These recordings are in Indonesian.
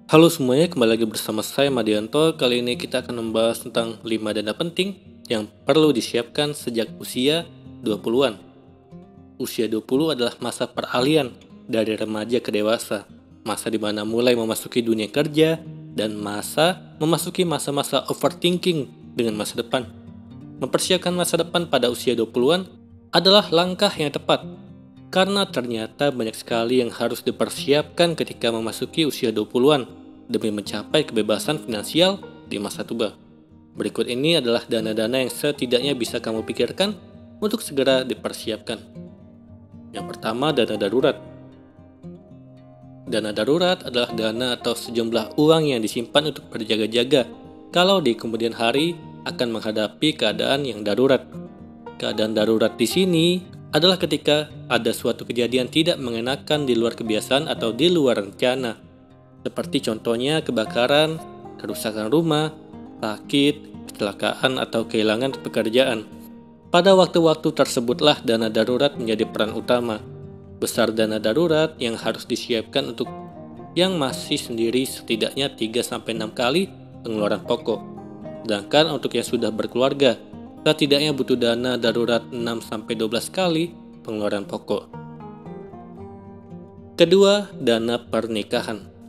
Halo semuanya, kembali lagi bersama saya Madianto. Kali ini kita akan membahas tentang 5 dana penting yang perlu disiapkan sejak usia 20-an. Usia 20 adalah masa peralihan dari remaja ke dewasa, masa di mana mulai memasuki dunia kerja, dan memasuki masa-masa overthinking dengan masa depan. Mempersiapkan masa depan pada usia 20-an adalah langkah yang tepat, karena ternyata banyak sekali yang harus dipersiapkan ketika memasuki usia 20-an demi mencapai kebebasan finansial di masa tua. Berikut ini adalah dana-dana yang setidaknya bisa kamu pikirkan untuk segera dipersiapkan. Yang pertama, dana darurat. Dana darurat adalah dana atau sejumlah uang yang disimpan untuk berjaga-jaga kalau di kemudian hari akan menghadapi keadaan yang darurat. Keadaan darurat di sini adalah ketika ada suatu kejadian tidak mengenakan di luar kebiasaan atau di luar rencana, seperti contohnya kebakaran, kerusakan rumah, sakit, kecelakaan, atau kehilangan pekerjaan. Pada waktu-waktu tersebutlah dana darurat menjadi peran utama. Besar dana darurat yang harus disiapkan untuk yang masih sendiri setidaknya 3-6 kali pengeluaran pokok. Sedangkan untuk yang sudah berkeluarga, setidaknya butuh dana darurat 6-12 kali pengeluaran pokok. Kedua, dana pernikahan.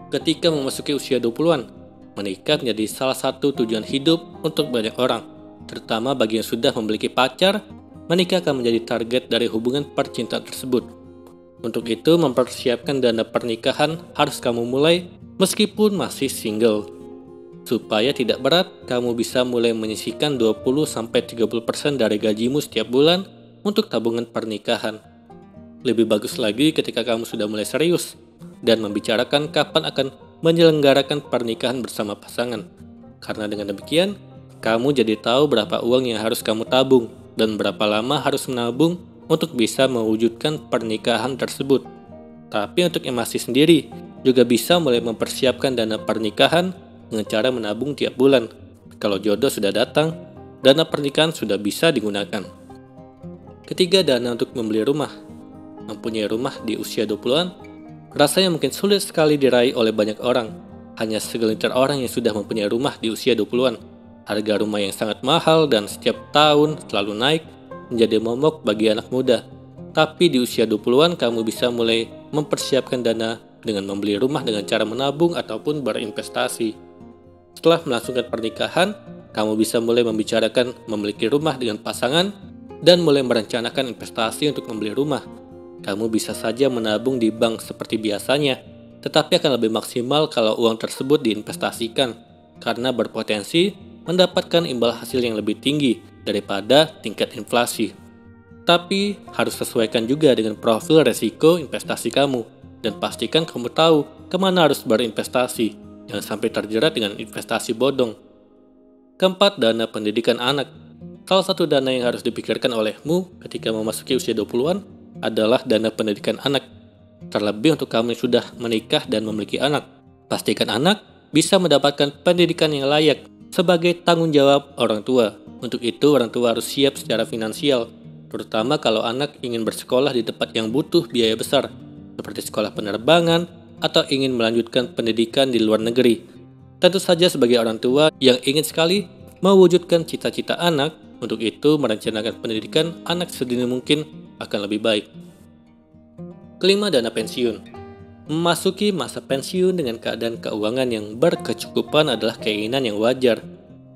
Ketika memasuki usia 20-an, menikah menjadi salah satu tujuan hidup untuk banyak orang, terutama bagi yang sudah memiliki pacar. Menikah akan menjadi target dari hubungan percintaan tersebut. Untuk itu, mempersiapkan dana pernikahan harus kamu mulai meskipun masih single. Supaya tidak berat, kamu bisa mulai menyisihkan 20-30% dari gajimu setiap bulan untuk tabungan pernikahan. Lebih bagus lagi ketika kamu sudah mulai serius dan membicarakan kapan akan menyelenggarakan pernikahan bersama pasangan. Karena dengan demikian, kamu jadi tahu berapa uang yang harus kamu tabung dan berapa lama harus menabung untuk bisa mewujudkan pernikahan tersebut. Tapi untuk yang masih sendiri, juga bisa mulai mempersiapkan dana pernikahan dengan cara menabung tiap bulan. Kalau jodoh sudah datang, dana pernikahan sudah bisa digunakan. Ketiga, dana untuk membeli rumah. Mempunyai rumah di usia 20-an, rasanya mungkin sulit sekali diraih oleh banyak orang. Hanya segelintir orang yang sudah mempunyai rumah di usia 20-an. Harga rumah yang sangat mahal dan setiap tahun selalu naik menjadi momok bagi anak muda. Tapi di usia 20-an kamu bisa mulai mempersiapkan dana dengan membeli rumah dengan cara menabung ataupun berinvestasi. Setelah melangsungkan pernikahan, kamu bisa mulai membicarakan memiliki rumah dengan pasangan dan mulai merencanakan investasi untuk membeli rumah. Kamu bisa saja menabung di bank seperti biasanya, tetapi akan lebih maksimal kalau uang tersebut diinvestasikan, karena berpotensi mendapatkan imbal hasil yang lebih tinggi daripada tingkat inflasi. Tapi harus sesuaikan juga dengan profil resiko investasi kamu, dan pastikan kamu tahu kemana harus berinvestasi, jangan sampai terjerat dengan investasi bodong. Keempat, dana pendidikan anak. Salah satu dana yang harus dipikirkan olehmu ketika memasuki usia 20-an adalah dana pendidikan anak. Terlebih untuk kamu yang sudah menikah dan memiliki anak. Pastikan anak bisa mendapatkan pendidikan yang layak sebagai tanggung jawab orang tua. Untuk itu, orang tua harus siap secara finansial, terutama kalau anak ingin bersekolah di tempat yang butuh biaya besar, seperti sekolah penerbangan atau ingin melanjutkan pendidikan di luar negeri. Tentu saja sebagai orang tua yang ingin sekali mewujudkan cita-cita anak, untuk itu merencanakan pendidikan anak sedini mungkin akan lebih baik. Kelima, dana pensiun. Memasuki masa pensiun dengan keadaan keuangan yang berkecukupan adalah keinginan yang wajar.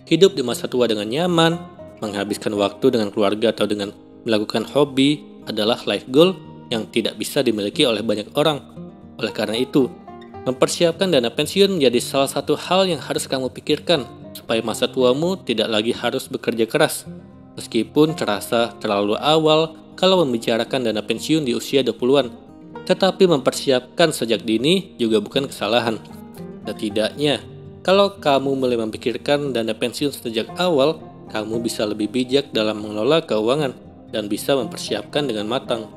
Hidup di masa tua dengan nyaman, menghabiskan waktu dengan keluarga atau dengan melakukan hobi adalah life goal yang tidak bisa dimiliki oleh banyak orang. Oleh karena itu, mempersiapkan dana pensiun menjadi salah satu hal yang harus kamu pikirkan supaya masa tuamu tidak lagi harus bekerja keras. Meskipun terasa terlalu awal kalau membicarakan dana pensiun di usia 20-an. Tetapi mempersiapkan sejak dini juga bukan kesalahan. Setidaknya, kalau kamu mulai memikirkan dana pensiun sejak awal, kamu bisa lebih bijak dalam mengelola keuangan dan bisa mempersiapkan dengan matang.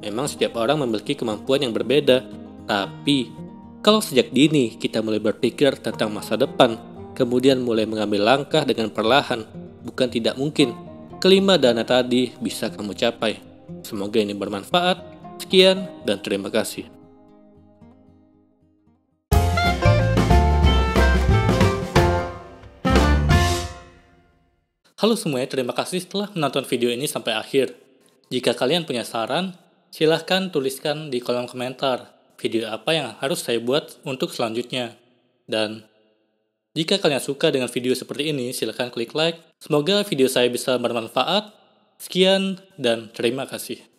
Memang setiap orang memiliki kemampuan yang berbeda, tapi kalau sejak dini kita mulai berpikir tentang masa depan, kemudian mulai mengambil langkah dengan perlahan, bukan tidak mungkin kelima dana tadi bisa kamu capai. Semoga ini bermanfaat. Sekian dan terima kasih. Halo semuanya, terima kasih telah menonton video ini sampai akhir. Jika kalian punya saran, silahkan tuliskan di kolom komentar video apa yang harus saya buat untuk selanjutnya. Dan jika kalian suka dengan video seperti ini, silahkan klik like. Semoga video saya bisa bermanfaat. Sekian dan terima kasih.